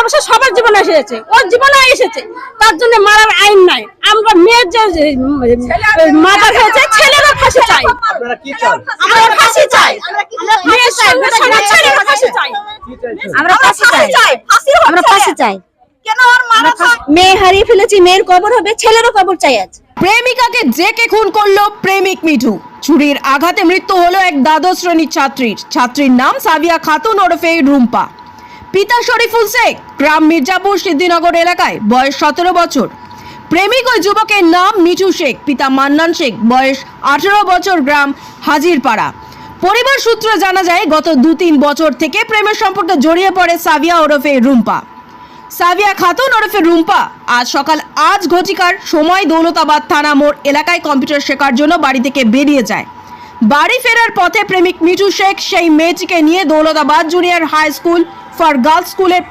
সমস্যা সবার জীবনে এসেছে, ওর জীবনে এসেছে, তার জন্য মারার আইন নাই। আমরা মেয়ের যে মাদার হয়েছে, ছেলেরও ফাঁসি চাই। আপনারা কি চান? আমরা ফাঁসি চাই, মেয়ের সঙ্গে সবার ছেলের ফাঁসি চাই। আমরা ফাঁসি চাই, আমরা ফাঁসি চাই। কেন ওর মারা মেয়ে হারিয়ে ফেলেছি, মেয়ের কবর হবে, ছেলেরও কবর চাই আজ। প্রেমিকাকে জেকে খুন করলো প্রেমিক মিঠু। ছুরির আঘাতে মৃত্যু হলো এক দ্বাদশ শ্রেণীর ছাত্রীর নাম সাবিয়া খাতুন ওরফে রুম্পা। পিতা শরীফুল শেখ, গ্রাম মির্জাপুর সিদ্ধিনগর এলাকায়, বয়স 17 বছর। প্রেমিক ওই যুবকের নাম মিঠু শেখ, পিতা মান্নান শেখ, বয়স 18 বছর, গ্রাম হাজিরপাড়া। পরিবার সূত্রে জানা যায় গত 2-3 বছর থেকে প্রেমের সম্পর্কে জড়িয়ে পড়ে সাবিয়া ওরফে রুম্পা। সাবিয়া খাতুন ওরফে রুম্পা আজ সকাল 8 ঘটিকার সময় দৌলতাবাদ থানা মোড় এলাকায় কম্পিউটার শেখার জন্য বাড়ি থেকে বেরিয়ে যায়। বাড়ি ফেরার পথে প্রেমিক মিঠু শেখ সেই মেয়েটিকে নিয়ে Daulatabad junior high school for girls স্কুলের